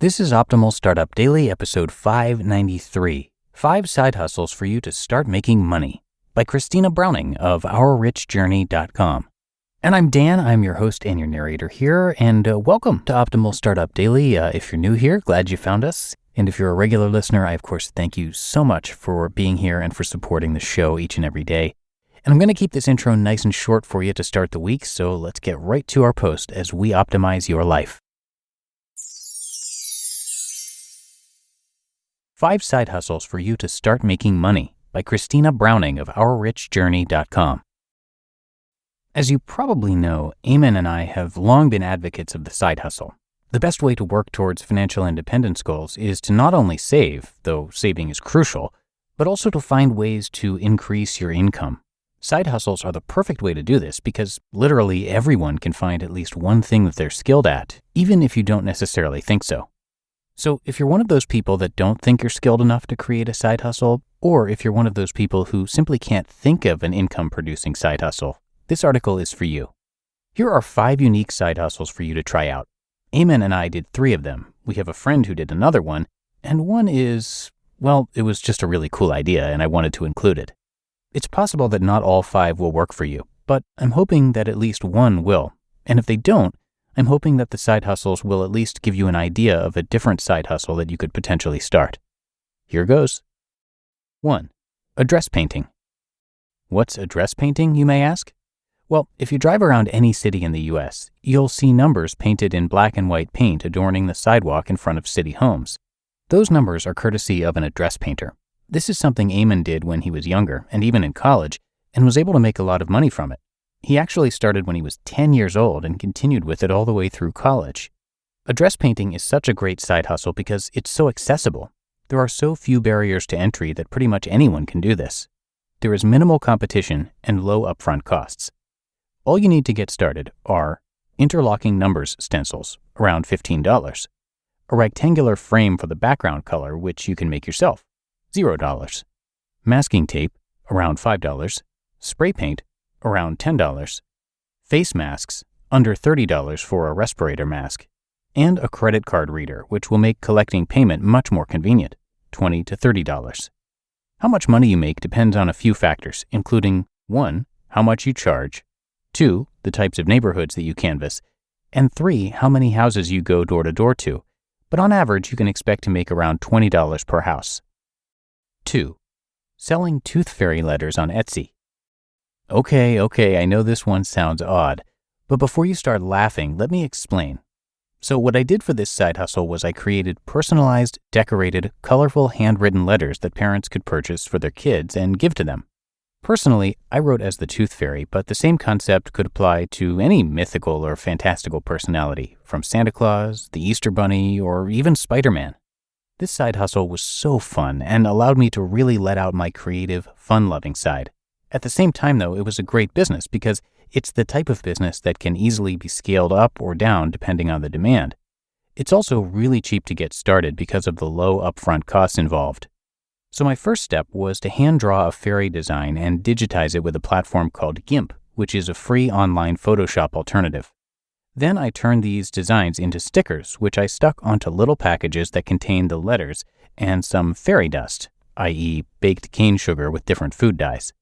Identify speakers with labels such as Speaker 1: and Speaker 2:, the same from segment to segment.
Speaker 1: This is Optimal Startup Daily, episode 593, 5 Side Hustles for You to Start Making Money, by Christina Browning of OurRichJourney.com. And I'm Dan, I'm your host and your narrator here, and welcome to Optimal Startup Daily. If you're new here, glad you found us. And if you're a regular listener, I of course thank you so much for being here and for supporting the show each and every day. And I'm going to keep this intro nice and short for you to start the week, so let's get right to our post as we optimize your life. 5 Side Hustles for You to Start Making Money, by Christina Browning of OurRichJourney.com. As you probably know, Amon and I have long been advocates of the side hustle. The best way to work towards financial independence goals is to not only save, though saving is crucial, but also to find ways to increase your income. Side hustles are the perfect way to do this because literally everyone can find at least one thing that they're skilled at, even if you don't necessarily think so. So if you're one of those people that don't think you're skilled enough to create a side hustle, or if you're one of those people who simply can't think of an income-producing side hustle, this article is for you. Here are 5 unique side hustles for you to try out. Amon and I did 3 of them. We have a friend who did another one, and one is, well, it was just a really cool idea and I wanted to include it. It's possible that not all 5 will work for you, but I'm hoping that at least one will. And if they don't, I'm hoping that the side hustles will at least give you an idea of a different side hustle that you could potentially start. Here goes. 1. Address painting. What's address painting, you may ask? Well, if you drive around any city in the U.S., you'll see numbers painted in black and white paint adorning the sidewalk in front of city homes. Those numbers are courtesy of an address painter. This is something Amon did when he was younger and even in college, and was able to make a lot of money from it. He actually started when he was 10 years old and continued with it all the way through college. Address painting is such a great side hustle because it's so accessible. There are so few barriers to entry that pretty much anyone can do this. There is minimal competition and low upfront costs. All you need to get started are interlocking numbers stencils, around $15, a rectangular frame for the background color, which you can make yourself, $0, masking tape, around $5, spray paint, around $10, face masks, under $30 for a respirator mask, and a credit card reader, which will make collecting payment much more convenient, $20 to $30. How much money you make depends on a few factors, including 1. How much you charge, 2. The types of neighborhoods that you canvass, and 3. How many houses you go door to door to, but on average you can expect to make around $20 per house. 2. Selling tooth fairy letters on Etsy. Okay, I know this one sounds odd, but before you start laughing, let me explain. So what I did for this side hustle was I created personalized, decorated, colorful handwritten letters that parents could purchase for their kids and give to them. Personally, I wrote as the Tooth Fairy, but the same concept could apply to any mythical or fantastical personality, from Santa Claus, the Easter Bunny, or even Spider-Man. This side hustle was so fun and allowed me to really let out my creative, fun-loving side. At the same time, though, it was a great business because it's the type of business that can easily be scaled up or down depending on the demand. It's also really cheap to get started because of the low upfront costs involved. So my first step was to hand draw a fairy design and digitize it with a platform called GIMP, which is a free online Photoshop alternative. Then I turned these designs into stickers, which I stuck onto little packages that contained the letters and some fairy dust, i.e. baked cane sugar with different food dyes.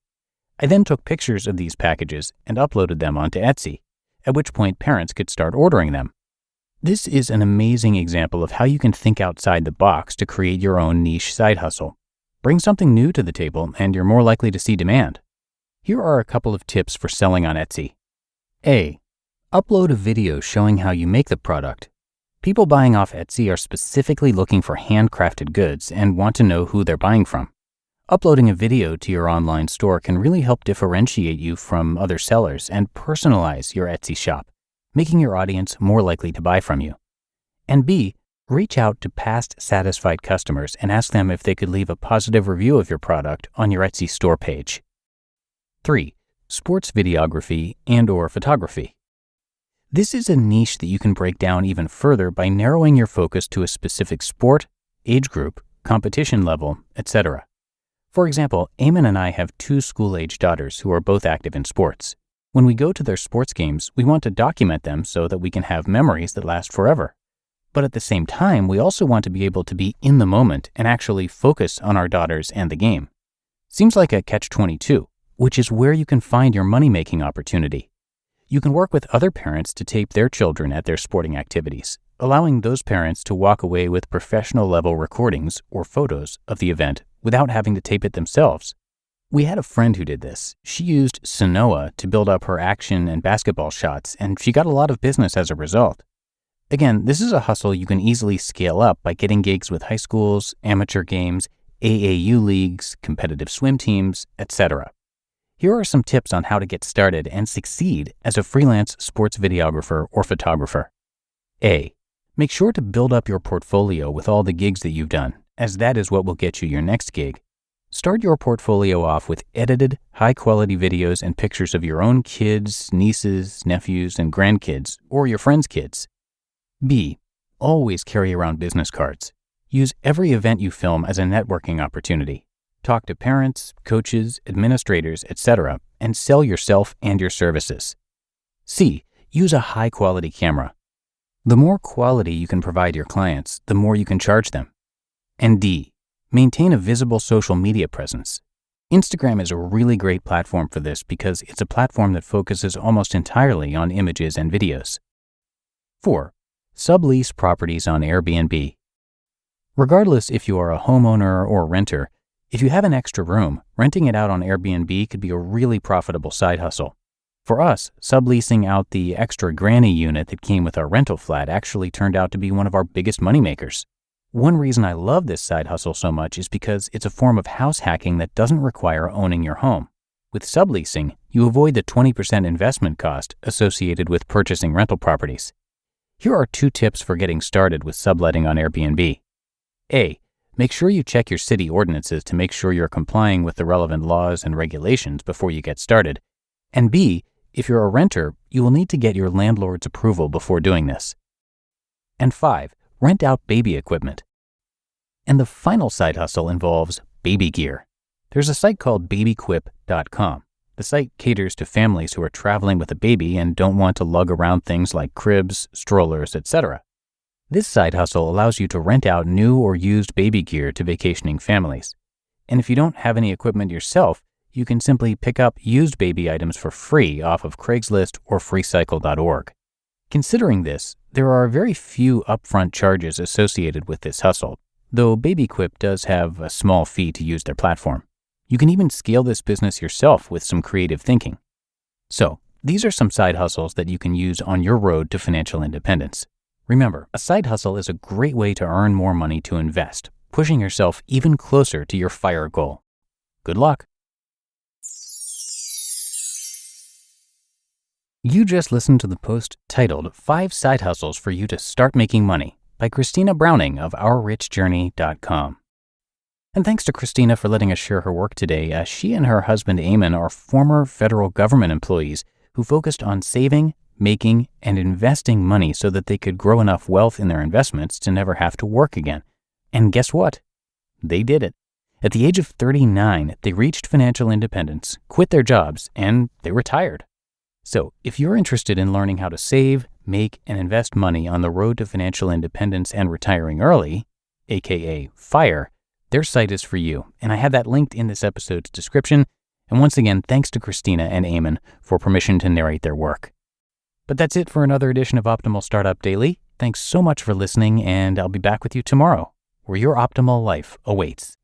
Speaker 1: I then took pictures of these packages and uploaded them onto Etsy, at which point parents could start ordering them. This is an amazing example of how you can think outside the box to create your own niche side hustle. Bring something new to the table and you're more likely to see demand. Here are a couple of tips for selling on Etsy. A. Upload a video showing how you make the product. People buying off Etsy are specifically looking for handcrafted goods and want to know who they're buying from. Uploading a video to your online store can really help differentiate you from other sellers and personalize your Etsy shop, making your audience more likely to buy from you. And B, reach out to past satisfied customers and ask them if they could leave a positive review of your product on your Etsy store page. 3. Sports videography and/or photography. This is a niche that you can break down even further by narrowing your focus to a specific sport, age group, competition level, etc. For example, Amon and I have 2 school-age daughters who are both active in sports. When we go to their sports games, we want to document them so that we can have memories that last forever. But at the same time, we also want to be able to be in the moment and actually focus on our daughters and the game. Seems like a catch-22, which is where you can find your money-making opportunity. You can work with other parents to tape their children at their sporting activities, allowing those parents to walk away with professional-level recordings or photos of the event without having to tape it themselves. We had a friend who did this. She used Sanoa to build up her action and basketball shots, and she got a lot of business as a result. Again, this is a hustle you can easily scale up by getting gigs with high schools, amateur games, AAU leagues, competitive swim teams, etc. Here are some tips on how to get started and succeed as a freelance sports videographer or photographer. A. Make sure to build up your portfolio with all the gigs that you've done, as that is what will get you your next gig. Start your portfolio off with edited, high-quality videos and pictures of your own kids, nieces, nephews, and grandkids, or your friends' kids. B. Always carry around business cards. Use every event you film as a networking opportunity. Talk to parents, coaches, administrators, etc., and sell yourself and your services. C. Use a high-quality camera. The more quality you can provide your clients, the more you can charge them. And D. Maintain a visible social media presence. Instagram is a really great platform for this because it's a platform that focuses almost entirely on images and videos. 4. Sublease properties on Airbnb. Regardless if you are a homeowner or renter, if you have an extra room, renting it out on Airbnb could be a really profitable side hustle. For us, subleasing out the extra granny unit that came with our rental flat actually turned out to be one of our biggest moneymakers. One reason I love this side hustle so much is because it's a form of house hacking that doesn't require owning your home. With subleasing, you avoid the 20% investment cost associated with purchasing rental properties. Here are 2 tips for getting started with subletting on Airbnb. A. Make sure you check your city ordinances to make sure you're complying with the relevant laws and regulations before you get started. And B. If you're a renter, you will need to get your landlord's approval before doing this. And 5. Rent out baby equipment. And the final side hustle involves baby gear. There's a site called babyquip.com. The site caters to families who are traveling with a baby and don't want to lug around things like cribs, strollers, etc. This side hustle allows you to rent out new or used baby gear to vacationing families. And if you don't have any equipment yourself, you can simply pick up used baby items for free off of Craigslist or freecycle.org. Considering this, there are very few upfront charges associated with this hustle, though BabyQuip does have a small fee to use their platform. You can even scale this business yourself with some creative thinking. So, these are some side hustles that you can use on your road to financial independence. Remember, a side hustle is a great way to earn more money to invest, pushing yourself even closer to your FIRE goal. Good luck. You just listened to the post titled 5 Side Hustles for You to Start Making Money by Christina Browning of OurRichJourney.com. And thanks to Christina for letting us share her work today, as she and her husband Amon are former federal government employees who focused on saving, making, and investing money so that they could grow enough wealth in their investments to never have to work again. And guess what? They did it. At the age of 39, they reached financial independence, quit their jobs, and they retired. So, if you're interested in learning how to save, make, and invest money on the road to financial independence and retiring early, aka FIRE, their site is for you, and I have that linked in this episode's description. And once again, thanks to Christina and Amon for permission to narrate their work. But that's it for another edition of Optimal Startup Daily. Thanks so much for listening, and I'll be back with you tomorrow, where your optimal life awaits.